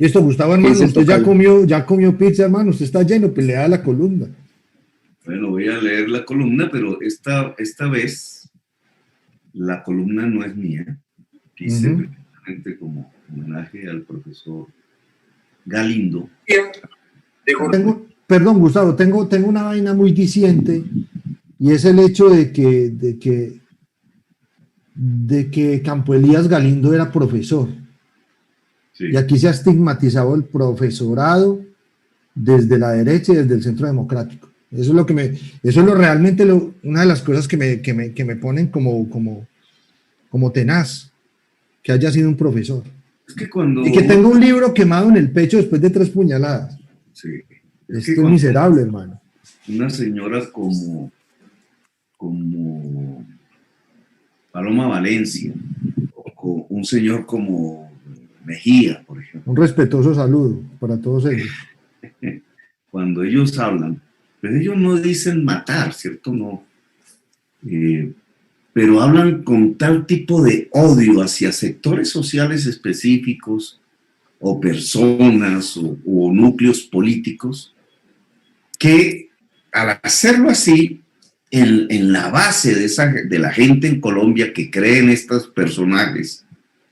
Listo, Gustavo, hermano, usted ya comió pizza, hermano, usted está lleno, pues lea la columna. Bueno, voy a leer la columna, pero esta vez la columna no es mía. Quise precisamente como homenaje al profesor Galindo. Perdón, Gustavo, tengo una vaina muy diciente, y es el hecho de que Campo Elías Galindo era profesor. Sí. Y aquí se ha estigmatizado el profesorado desde la derecha y desde el centro democrático. Eso es realmente una de las cosas que me ponen como tenaz, que haya sido un profesor. Es que cuando... Y que tenga un libro quemado en el pecho después de 3 puñaladas. Sí. Esto es miserable, hermano. Una señora como Paloma Valencia, o un señor como Mejía, por ejemplo. Un respetuoso saludo para todos ellos. Cuando ellos hablan, pero ellos no dicen matar, ¿cierto? No. Pero hablan con tal tipo de odio hacia sectores sociales específicos, o personas, o núcleos políticos, que al hacerlo así, en la base de la gente en Colombia que cree en estos personajes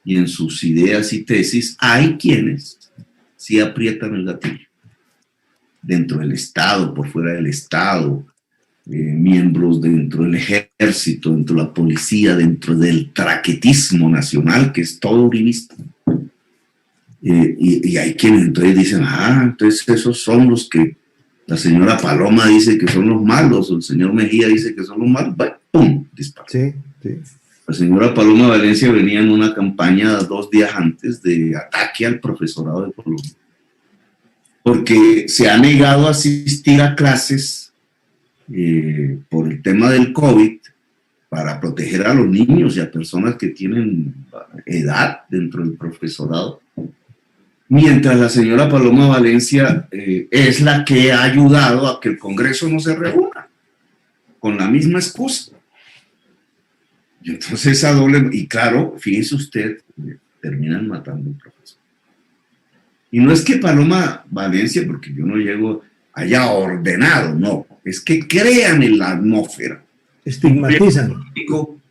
y en sus ideas y tesis, hay quienes sí aprietan el gatillo. Dentro del Estado, por fuera del Estado, miembros dentro del ejército, dentro de la policía, dentro del traquetismo nacional, que es todo uribista. Y hay quienes entonces dicen, entonces esos son los que la señora Paloma dice que son los malos, o el señor Mejía dice que son los malos, ¡pum! Disparo. Sí. La señora Paloma Valencia venía en una campaña 2 días antes de ataque al profesorado de Colombia, porque se ha negado a asistir a clases por el tema del COVID para proteger a los niños y a personas que tienen edad dentro del profesorado. Mientras la señora Paloma Valencia es la que ha ayudado a que el Congreso no se reúna, con la misma excusa. Y entonces esa doble, y claro, fíjese usted, terminan matando a un profesor. Y no es que Paloma Valencia, porque yo no llego, haya ordenado, no, es que crean en la atmósfera. Estigmatizan.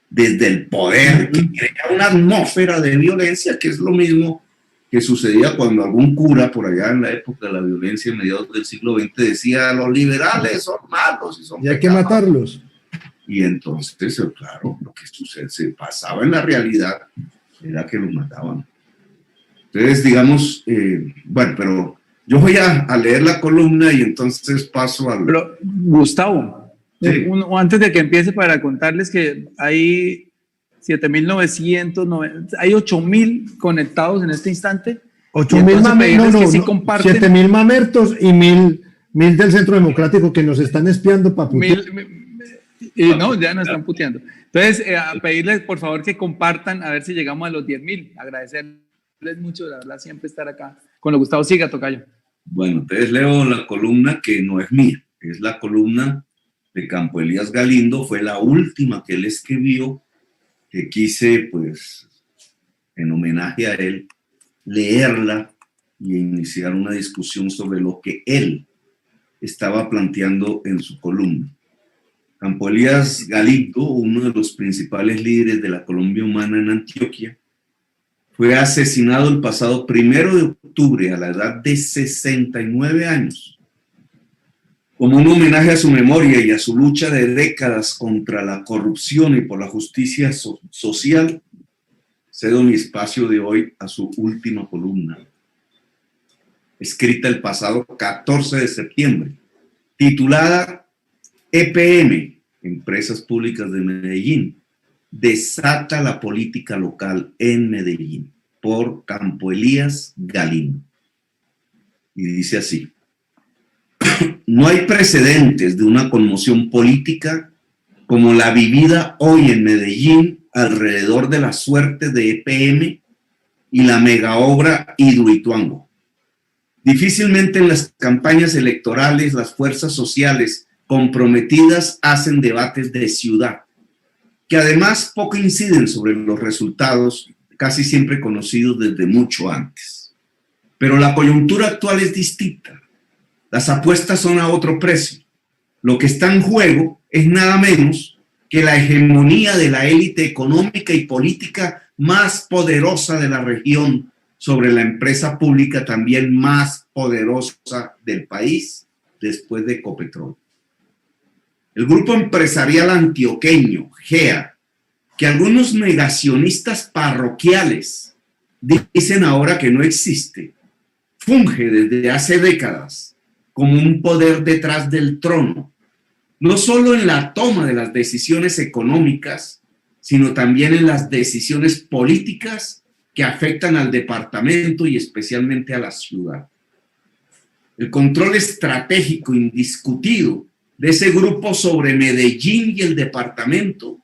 Desde el poder, que crea una atmósfera de violencia, que es lo mismo que sucedía cuando algún cura por allá en la época de la violencia en mediados del siglo XX decía los liberales son malos y son y hay que matarlos. Y entonces, claro, lo que sucede, se pasaba en la realidad era que los mataban. Entonces, digamos, bueno, pero yo voy a leer la columna y entonces paso al... Pero, Gustavo, sí. Antes de que empiece, para contarles que hay 7.990, hay 8.000 conectados en este instante. 8.000 mamertos, sí comparten. 7.000 mamertos y 1.000 del Centro Democrático que nos están espiando para putear. No, ya nos están puteando. Entonces, a pedirles por favor que compartan, a ver si llegamos a los 10.000. Agradecerles mucho, la verdad, siempre estar acá. Con lo Gustavo, siga, tocayo. Bueno, entonces leo la columna que no es mía, es la columna de Campo Elías Galindo, fue la última que él escribió, que quise, pues, en homenaje a él, leerla y iniciar una discusión sobre lo que él estaba planteando en su columna. Campo Elías Galindo, uno de los principales líderes de la Colombia Humana en Antioquia, fue asesinado el pasado 1 de octubre a la edad de 69 años. Como un homenaje a su memoria y a su lucha de décadas contra la corrupción y por la justicia social, cedo mi espacio de hoy a su última columna, escrita el pasado 14 de septiembre, titulada EPM, Empresas Públicas de Medellín, desata la política local en Medellín, por Campo Elías Galindo. Y dice así: no hay precedentes de una conmoción política como la vivida hoy en Medellín alrededor de la suerte de EPM y la megaobra Hidroituango. Difícilmente en las campañas electorales las fuerzas sociales comprometidas hacen debates de ciudad, que además poco inciden sobre los resultados, casi siempre conocidos desde mucho antes. Pero la coyuntura actual es distinta. Las apuestas son a otro precio. Lo que está en juego es nada menos que la hegemonía de la élite económica y política más poderosa de la región sobre la empresa pública también más poderosa del país después de Ecopetrol. El grupo empresarial antioqueño, GEA, que algunos negacionistas parroquiales dicen ahora que no existe, funge desde hace décadas como un poder detrás del trono, no solo en la toma de las decisiones económicas, sino también en las decisiones políticas que afectan al departamento y especialmente a la ciudad. El control estratégico indiscutido de ese grupo sobre Medellín y el departamento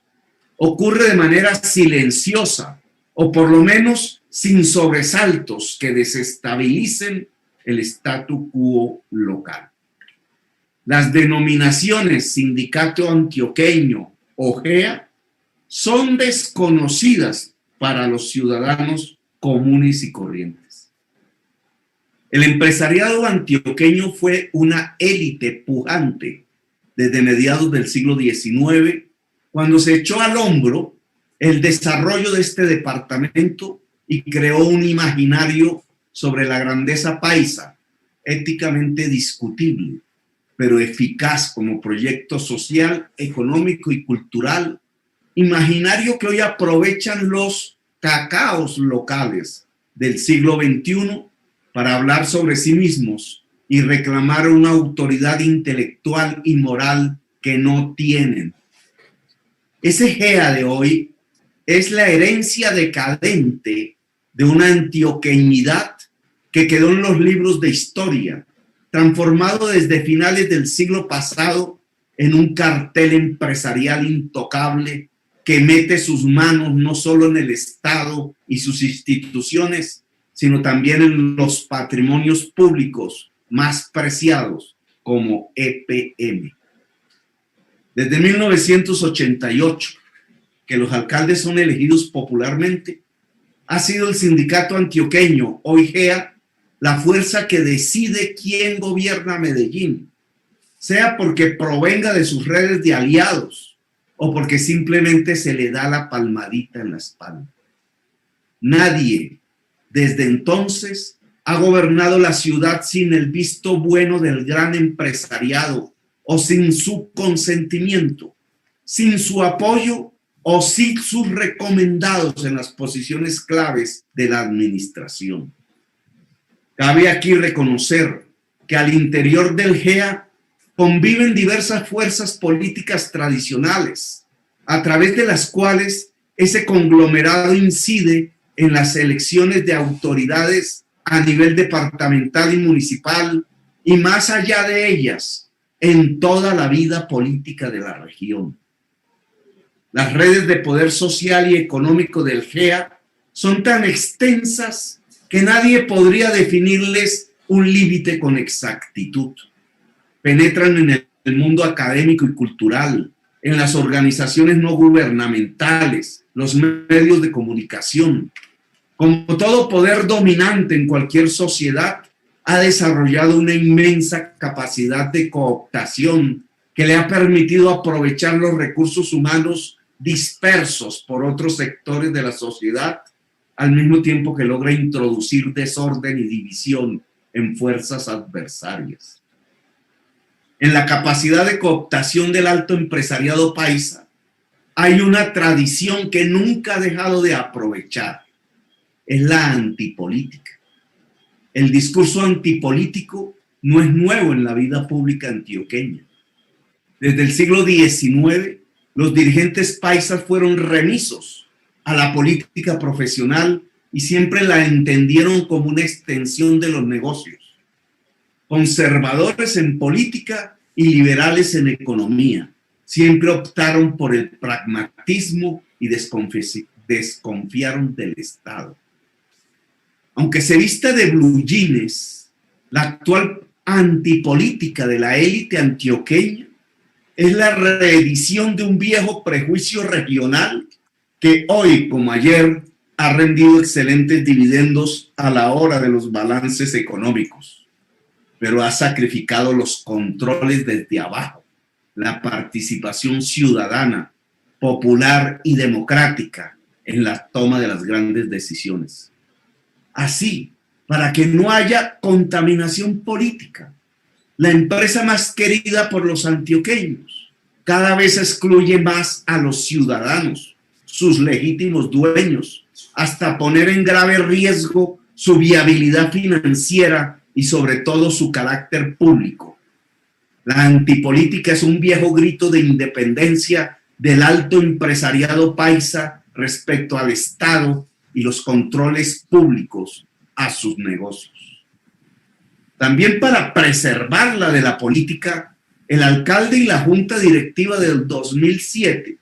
ocurre de manera silenciosa o por lo menos sin sobresaltos que desestabilicen el statu quo local. Las denominaciones Sindicato Antioqueño o GEA son desconocidas para los ciudadanos comunes y corrientes. El empresariado antioqueño fue una élite pujante desde mediados del siglo XIX, cuando se echó al hombro el desarrollo de este departamento y creó un imaginario sobre la grandeza paisa, éticamente discutible, pero eficaz como proyecto social, económico y cultural, imaginario que hoy aprovechan los cacaos locales del siglo XXI para hablar sobre sí mismos y reclamar una autoridad intelectual y moral que no tienen. Ese GEA de hoy es la herencia decadente de una antioqueñidad que quedó en los libros de historia, transformado desde finales del siglo pasado en un cartel empresarial intocable que mete sus manos no solo en el Estado y sus instituciones, sino también en los patrimonios públicos más preciados como EPM. Desde 1988, que los alcaldes son elegidos popularmente, ha sido el sindicato antioqueño, hoy GEA, la fuerza que decide quién gobierna Medellín, sea porque provenga de sus redes de aliados o porque simplemente se le da la palmadita en la espalda. Nadie desde entonces ha gobernado la ciudad sin el visto bueno del gran empresariado o sin su consentimiento, sin su apoyo o sin sus recomendados en las posiciones claves de la administración. Cabe aquí reconocer que al interior del GEA conviven diversas fuerzas políticas tradicionales, a través de las cuales ese conglomerado incide en las elecciones de autoridades a nivel departamental y municipal y más allá de ellas, en toda la vida política de la región. Las redes de poder social y económico del GEA son tan extensas que nadie podría definirles un límite con exactitud. Penetran en el mundo académico y cultural, en las organizaciones no gubernamentales, los medios de comunicación. Como todo poder dominante en cualquier sociedad, ha desarrollado una inmensa capacidad de cooptación que le ha permitido aprovechar los recursos humanos dispersos por otros sectores de la sociedad, al mismo tiempo que logra introducir desorden y división en fuerzas adversarias. En la capacidad de cooptación del alto empresariado paisa hay una tradición que nunca ha dejado de aprovechar. Es la antipolítica. El discurso antipolítico no es nuevo en la vida pública antioqueña. Desde el siglo XIX, los dirigentes paisas fueron remisos a la política profesional y siempre la entendieron como una extensión de los negocios. Conservadores en política y liberales en economía, siempre optaron por el pragmatismo y desconfiaron del Estado. Aunque se viste de blue jeans, la actual antipolítica de la élite antioqueña es la reedición de un viejo prejuicio regional que hoy como ayer ha rendido excelentes dividendos a la hora de los balances económicos, pero ha sacrificado los controles desde abajo, la participación ciudadana, popular y democrática en la toma de las grandes decisiones. Así, para que no haya contaminación política, la empresa más querida por los antioqueños cada vez excluye más a los ciudadanos, sus legítimos dueños, hasta poner en grave riesgo su viabilidad financiera y sobre todo su carácter público. La antipolítica es un viejo grito de independencia del alto empresariado paisa respecto al Estado y los controles públicos a sus negocios. También para preservarla de la política, el alcalde y la junta directiva del 2007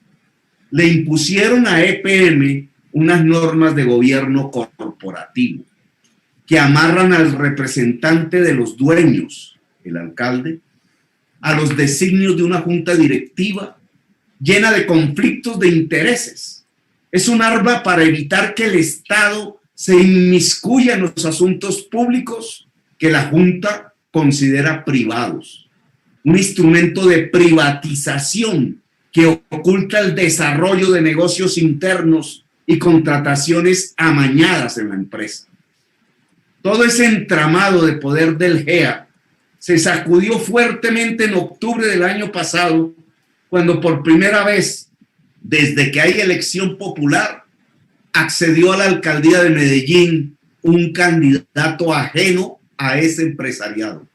le impusieron a EPM unas normas de gobierno corporativo que amarran al representante de los dueños, el alcalde, a los designios de una junta directiva llena de conflictos de intereses. Es un arma para evitar que el Estado se inmiscuya en los asuntos públicos que la Junta considera privados. Un instrumento de privatización que oculta el desarrollo de negocios internos y contrataciones amañadas en la empresa. Todo ese entramado de poder del GEA se sacudió fuertemente en octubre del año pasado, cuando por primera vez, desde que hay elección popular, accedió a la alcaldía de Medellín un candidato ajeno a ese empresariado.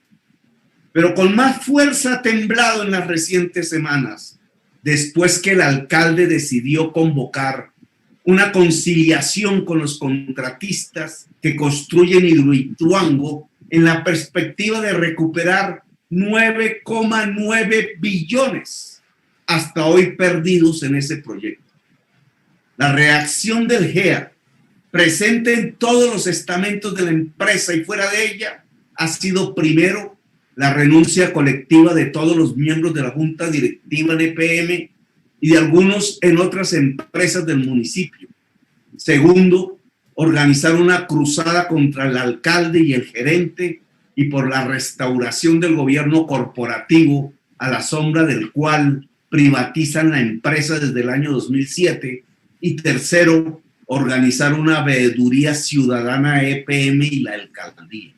Pero con más fuerza ha temblado en las recientes semanas, después que el alcalde decidió convocar una conciliación con los contratistas que construyen Hidroituango en la perspectiva de recuperar 9,9 billones hasta hoy perdidos en ese proyecto. La reacción del GEA, presente en todos los estamentos de la empresa y fuera de ella, ha sido primero la renuncia colectiva de todos los miembros de la junta directiva en EPM y de algunos en otras empresas del municipio. Segundo, organizar una cruzada contra el alcalde y el gerente y por la restauración del gobierno corporativo a la sombra del cual privatizan la empresa desde el año 2007. Y tercero, organizar una veeduría ciudadana EPM y la alcaldía.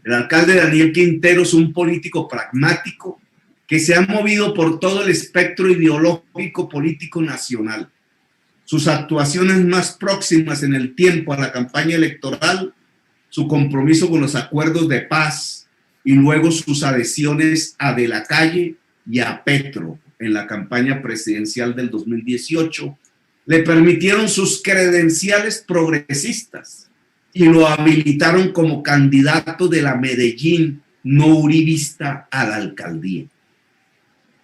El alcalde Daniel Quintero es un político pragmático que se ha movido por todo el espectro ideológico político nacional. Sus actuaciones más próximas en el tiempo a la campaña electoral, su compromiso con los acuerdos de paz y luego sus adhesiones a De la Calle y a Petro en la campaña presidencial del 2018, le permitieron sus credenciales progresistas y lo habilitaron como candidato de la Medellín no uribista a la alcaldía.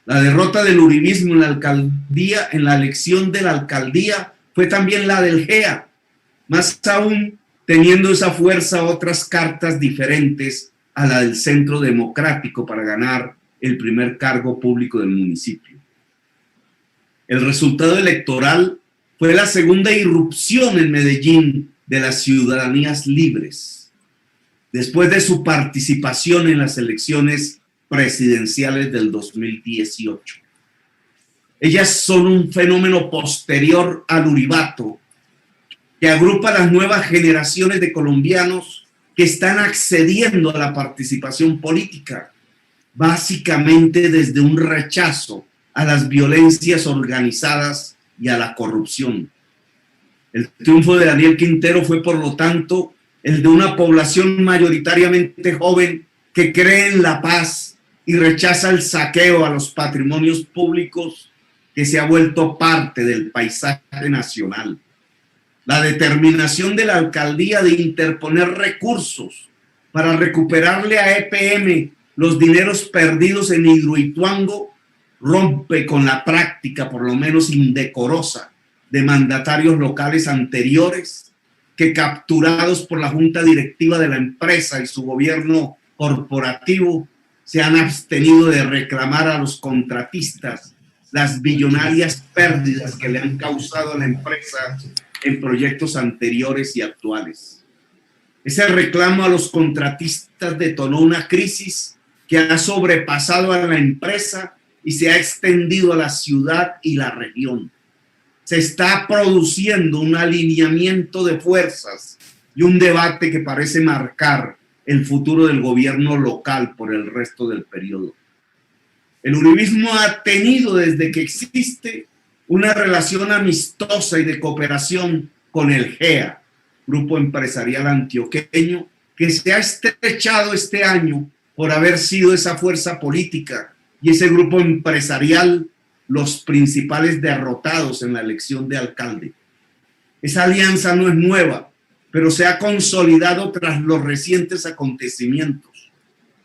La derrota del uribismo en la alcaldía, en la elección de la alcaldía, fue también la del GEA, más aún teniendo esa fuerza otras cartas diferentes a la del Centro Democrático para ganar el primer cargo público del municipio. El resultado electoral fue la segunda irrupción en Medellín de las ciudadanías libres, después de su participación en las elecciones presidenciales del 2018. Ellas son un fenómeno posterior al uribato que agrupa a las nuevas generaciones de colombianos que están accediendo a la participación política, básicamente desde un rechazo a las violencias organizadas y a la corrupción. El triunfo de Daniel Quintero fue, por lo tanto, el de una población mayoritariamente joven que cree en la paz y rechaza el saqueo a los patrimonios públicos que se ha vuelto parte del paisaje nacional. La determinación de la alcaldía de interponer recursos para recuperarle a EPM los dineros perdidos en Hidroituango rompe con la práctica, por lo menos indecorosa, de mandatarios locales anteriores que, capturados por la junta directiva de la empresa y su gobierno corporativo, se han abstenido de reclamar a los contratistas las billonarias pérdidas que le han causado a la empresa en proyectos anteriores y actuales. Ese reclamo a los contratistas detonó una crisis que ha sobrepasado a la empresa y se ha extendido a la ciudad y la región. Se está produciendo un alineamiento de fuerzas y un debate que parece marcar el futuro del gobierno local por el resto del periodo. El uribismo ha tenido desde que existe una relación amistosa y de cooperación con el GEA, Grupo Empresarial Antioqueño, que se ha estrechado este año por haber sido esa fuerza política y ese grupo empresarial los principales derrotados en la elección de alcalde. Esa alianza no es nueva, pero se ha consolidado tras los recientes acontecimientos.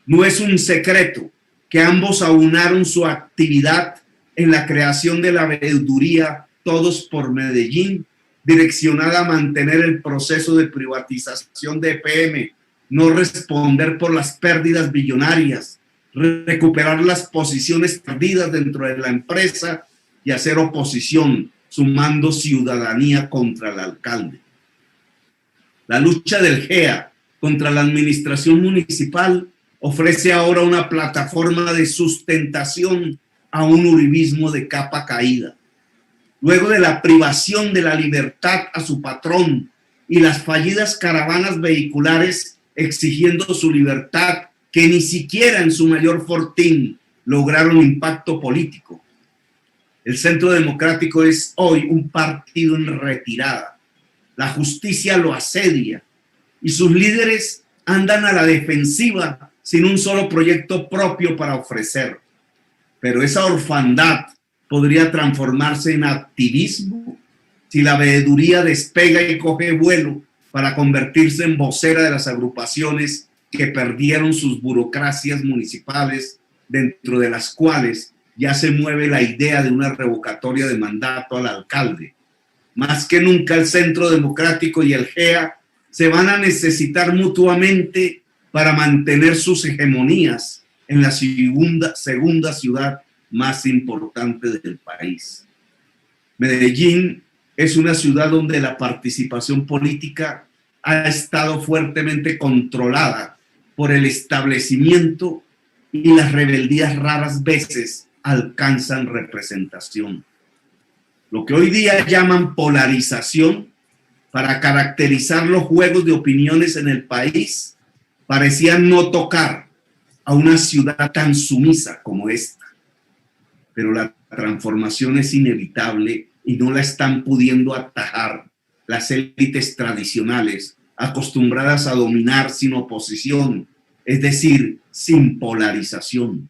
No es un secreto que ambos aunaron su actividad en la creación de la veeduría Todos por Medellín, direccionada a mantener el proceso de privatización de EPM, no responder por las pérdidas billonarias, recuperar las posiciones perdidas dentro de la empresa y hacer oposición, sumando ciudadanía contra el alcalde. La lucha del GEA contra la administración municipal ofrece ahora una plataforma de sustentación a un uribismo de capa caída. Luego de la privación de la libertad a su patrón y las fallidas caravanas vehiculares exigiendo su libertad, que ni siquiera en su mayor fortín lograron impacto político. El Centro Democrático es hoy un partido en retirada. La justicia lo asedia y sus líderes andan a la defensiva sin un solo proyecto propio para ofrecer. Pero esa orfandad podría transformarse en activismo si la veeduría despega y coge vuelo para convertirse en vocera de las agrupaciones que perdieron sus burocracias municipales, dentro de las cuales ya se mueve la idea de una revocatoria de mandato al alcalde. Más que nunca el Centro Democrático y el GEA se van a necesitar mutuamente para mantener sus hegemonías en la segunda ciudad más importante del país. Medellín es una ciudad donde la participación política ha estado fuertemente controlada por el establecimiento y las rebeldías raras veces alcanzan representación. Lo que hoy día llaman polarización para caracterizar los juegos de opiniones en el país parecía no tocar a una ciudad tan sumisa como esta. Pero la transformación es inevitable y no la están pudiendo atajar las élites tradicionales acostumbradas a dominar sin oposición, es decir, sin polarización.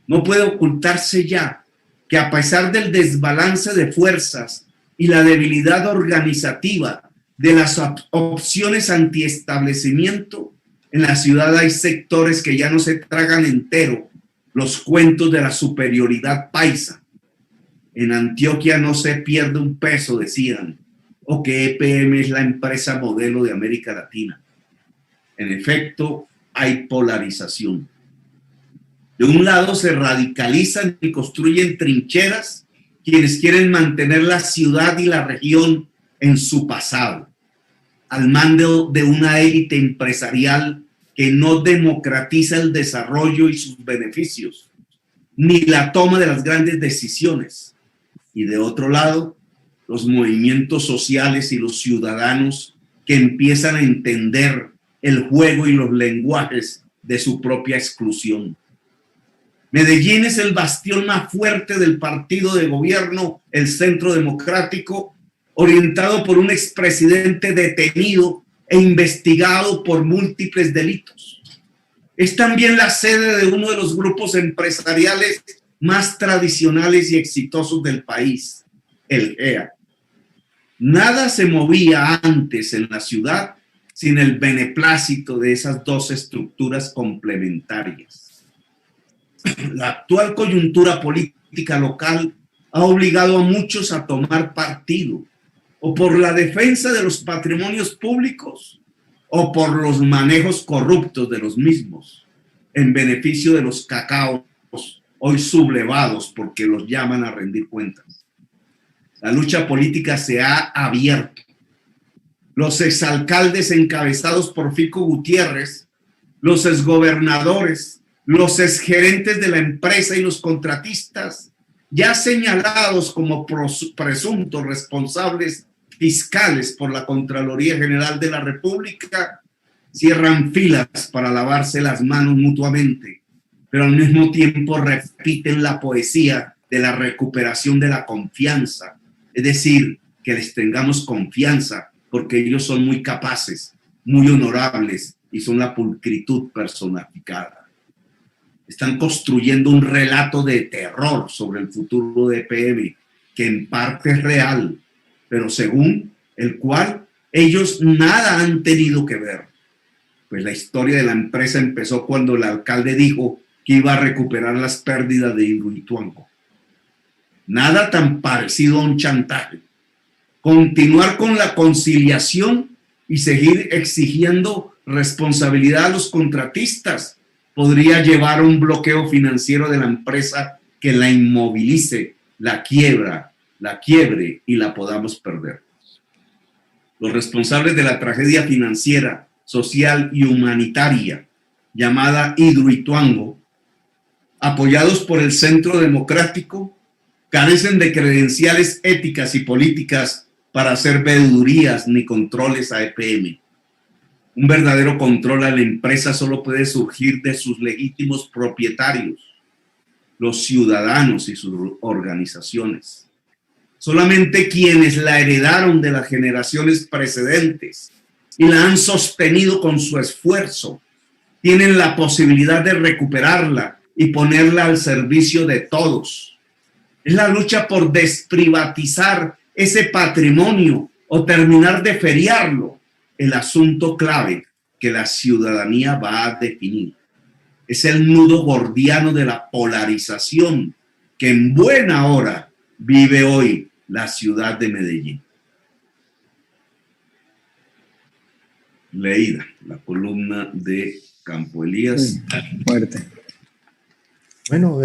No puede ocultarse ya que a pesar del desbalance de fuerzas y la debilidad organizativa de las opciones antiestablecimiento, en la ciudad hay sectores que ya no se tragan entero los cuentos de la superioridad paisa. En Antioquia no se pierde un peso, decían, o que EPM es la empresa modelo de América Latina. En efecto, hay polarización. De un lado se radicalizan y construyen trincheras quienes quieren mantener la ciudad y la región en su pasado, al mando de una élite empresarial que no democratiza el desarrollo y sus beneficios, ni la toma de las grandes decisiones. Y de otro lado, los movimientos sociales y los ciudadanos que empiezan a entender el juego y los lenguajes de su propia exclusión. Medellín es el bastión más fuerte del partido de gobierno, el Centro Democrático, orientado por un expresidente detenido e investigado por múltiples delitos. Es también la sede de uno de los grupos empresariales más tradicionales y exitosos del país, el GEA. Nada se movía antes en la ciudad sin el beneplácito de esas dos estructuras complementarias. La actual coyuntura política local ha obligado a muchos a tomar partido, o por la defensa de los patrimonios públicos, o por los manejos corruptos de los mismos, en beneficio de los cacaos hoy sublevados porque los llaman a rendir cuentas. La lucha política se ha abierto. Los exalcaldes encabezados por Fico Gutiérrez, los exgobernadores, los exgerentes de la empresa y los contratistas, ya señalados como presuntos responsables fiscales por la Contraloría General de la República, cierran filas para lavarse las manos mutuamente, pero al mismo tiempo repiten la poesía de la recuperación de la confianza, es decir, que les tengamos confianza porque ellos son muy capaces, muy honorables y son la pulcritud personificada. Están construyendo un relato de terror sobre el futuro de EPM, que en parte es real, pero según el cual ellos nada han tenido que ver. Pues la historia de la empresa empezó cuando el alcalde dijo que iba a recuperar las pérdidas de Hidroituango. Nada tan parecido a un chantaje. Continuar con la conciliación y seguir exigiendo responsabilidad a los contratistas podría llevar a un bloqueo financiero de la empresa que la inmovilice, la quiebre y la podamos perder. Los responsables de la tragedia financiera, social y humanitaria llamada Hidroituango, apoyados por el Centro Democrático, carecen de credenciales éticas y políticas para hacer veedurías ni controles a EPM. Un verdadero control a la empresa solo puede surgir de sus legítimos propietarios, los ciudadanos y sus organizaciones. Solamente quienes la heredaron de las generaciones precedentes y la han sostenido con su esfuerzo tienen la posibilidad de recuperarla y ponerla al servicio de todos. Es la lucha por desprivatizar ese patrimonio o terminar de feriarlo el asunto clave que la ciudadanía va a definir. Es el nudo gordiano de la polarización que en buena hora vive hoy la ciudad de Medellín. Leída la columna de Campo Elías. Fuerte. Bueno.